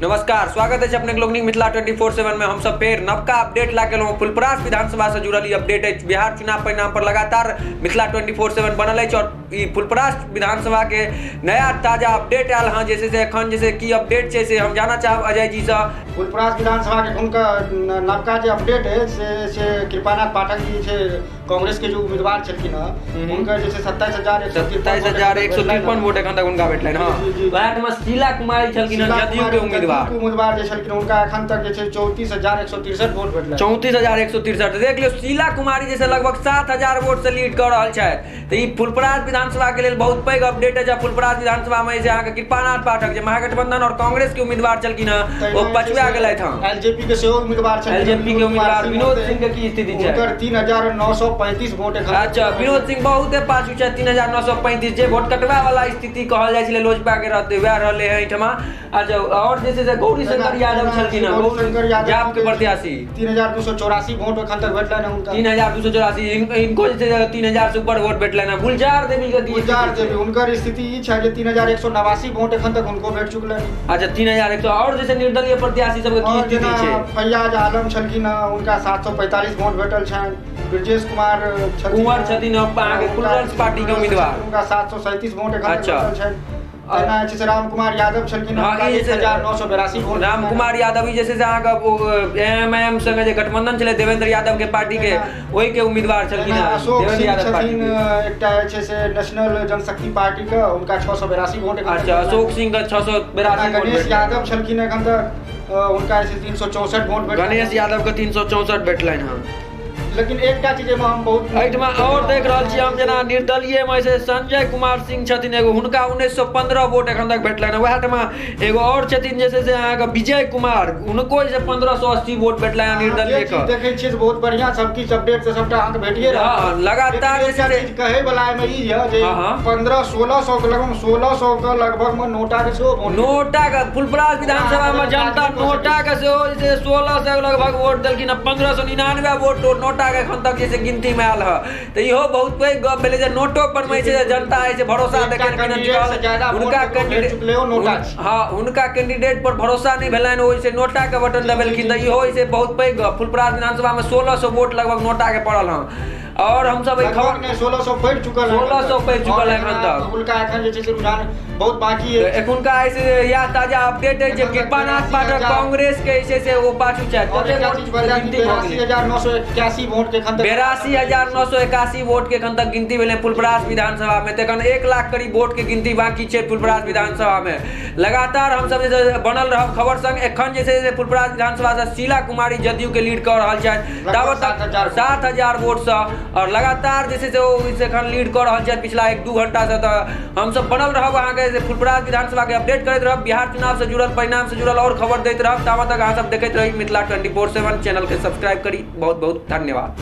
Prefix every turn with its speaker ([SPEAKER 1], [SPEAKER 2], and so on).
[SPEAKER 1] नमस्कार, स्वागत है अपने लोग मिथिला 24/7 में। हम सब फिर नवका अपडेट ला के फुलपरास विधानसभा से जुड़ल अपडेट है। बिहार चुनाव परिणाम पर लगातार मिथिला 24/7 बनल है और फुलपरास विधानसभा के नया ताजा अपडेट आयल हाँ जैसे एखन जैसे की अपडेट है से हम जाना चाहब अजय जी से।
[SPEAKER 2] फुलपरास विधानसभा के नवका जो अपडेट है से कृपानाथ पाठक जी से कांग्रेस के जो उम्मीदवार छलखिन उनका जैसे
[SPEAKER 1] 27,153 वोट एखन तक उनका भेटलै हां। वएह में शीला कुमारी छलखिन जदयू के
[SPEAKER 2] उम्मीदवार जे छलखिन उनका एखन तक जे 34,163 वोट भेटलै।
[SPEAKER 1] 34,163 देख लियो, शीला कुमारी जैसे लगभग 7,000 वोट से लीड कर रहल छै। तो ई फुलपरास विधानसभा के लिए बहुत पैघ अपडेट है। जब फुलपरास विधानसभा में जे अहाँके कृपानाथ पाठक जे महागठबंधन और कांग्रेस के उम्मीदवार छलखिन वो पछुआ गेलथि हँ।
[SPEAKER 2] एलजेपी के सेहो उम्मीदवार छलखिन।
[SPEAKER 1] एलजेपी के उम्मीदवार विनोद सिंह के की स्थिति छै?
[SPEAKER 2] उनकर 3,935 वोट एखन।
[SPEAKER 1] अच्छा, विनोद सिंह बहुत पाछू छै 3,935 जे वोट कटवा वाला स्थिति कहल जाइ छलै लोजपा के रहते वह रहले है एठमा। अच्छा, और जैसे गौरी शंकर यादव छलखिन जाप के प्रत्याशी
[SPEAKER 2] 3,284 वोट एखन तक भेटलै है उनका।
[SPEAKER 1] 3,284 इनको जैसे 3,000 से ऊपर वोट भेटलै है। गुलजार देवी के
[SPEAKER 2] गुलजार देवी उनकर स्थिति ई छै जे 3,189 वोट एखन तक उनको भेट चुकलै।
[SPEAKER 1] अच्छा, 3,100 और जैसे निर्दलीय प्रत्याशी सब की स्थिति छै?
[SPEAKER 2] फैयाज आलम छलखिन उनका 745 वोट भेटल छनि। ब्रजेश कुमार
[SPEAKER 1] छथिन अहाँके प्लूरल्स पार्टी के उम्मीदवार,
[SPEAKER 2] उनका 737 वोट एखन तक भेटल छनि। जैसे राम कुमार यादव छलखिन 1,982 वोट।
[SPEAKER 1] राम कुमार यादव जैसे अहाँके एमआईएम संगे जे गठबंधन छलै देवेंद्र यादव के पार्टी के ओहि के उम्मीदवार छलखिन
[SPEAKER 2] देवेंद्र यादव छथिन। एकटा छै से नेशनल जनशक्ति पार्टी के उनका 682 वोट।
[SPEAKER 1] अच्छा, अशोक सिंह का 682 वोट।
[SPEAKER 2] गणेश यादव छलखिन एखन तक उनका 364 वोट भेटल।
[SPEAKER 1] गणेश यादव के 364 भेटलनि हँ।
[SPEAKER 2] लेकिन एकटा चीज में हम बहुत
[SPEAKER 1] एहिठमा और देख रहल छी हम जेना निर्दलीय में से संजय कुमार सिंह छथिन एगो, हुनका 1915 वोट एखन तक भेटलनि हैं। वएह ठमा एगो और छथिन जैसे से अहाँके विजय कुमार, हुनको जे 1580 वोट भेटलनि हैं निर्दलीय के।
[SPEAKER 2] देखै छियै बहुत बढ़िया सब किछ अपडेट से सबटा अहाँके भेटिए रहल।
[SPEAKER 1] हां, लगातार जैसे
[SPEAKER 2] कहे वाला में ई है जे 15-1600 के लगभग 1600 के लगभग में नोटा के सेहो वोट।
[SPEAKER 1] नोटा के फुलपरास विधानसभा में जनता नोटा के सेहो जे 1600 के लगभग वोट देलखिन। 1599 वोट नोटा के एखन तक जैसे गिनती में आयल है। तो इहो बहुत पैघ गप भेलै जे नोटो पर में जे जनता है से भरोसा देखेलखिन उनका कैंडिडेट। हां, उनका कैंडिडेट पर भरोसा नहीं भेलनि, ओहि से नोटा के बटन दबेलखिन। तो इहो से बहुत पैघ गप। फुलपरास विधानसभा में 1600 वोट लगभग नोटा के पड़ल हैं। और हम सब
[SPEAKER 2] खबर ने 1600 पड़ चुकल है।
[SPEAKER 1] 1600 पड़ चुकल है एखन तक।
[SPEAKER 2] उनका एखन जे छै से रुझान बहुत बाकी है।
[SPEAKER 1] एखुनका ऐसे या ताजा अपडेट है जे कृपानाथ पाठक कांग्रेस के ऐसे से वो पाछू छै।
[SPEAKER 2] 82,981 वोट के एखन तक
[SPEAKER 1] 82,981 वोट के एखन तक गिनती भेलै फुलपरास विधानसभा में। तखन 1 लाख करीब वोट के गिनती बाकी छै फुलपरास विधानसभा में। लगातार हम सब जैसे बनल रहब खबर संग। एखन जैसे फुलपरास विधानसभा से शीला कुमारी जदयू के लीड कर रहल छथि 7,000 वोट से। और लगातार जैसे से वो एखन लीड कर रहल छथि पिछला 1-2 घंटा से। तो हम सब बनल रहब अहाँके फुलपरास विधानसभा के अपडेट करैत रहब। बिहार चुनाव से जुड़ल परिणाम से जुड़ल और खबर दैत रहब। ताबत तक अहाँ सब देखैत रही मिथिला 24/7 चैनल के सब्सक्राइब करी। बहुत बहुत धन्यवाद।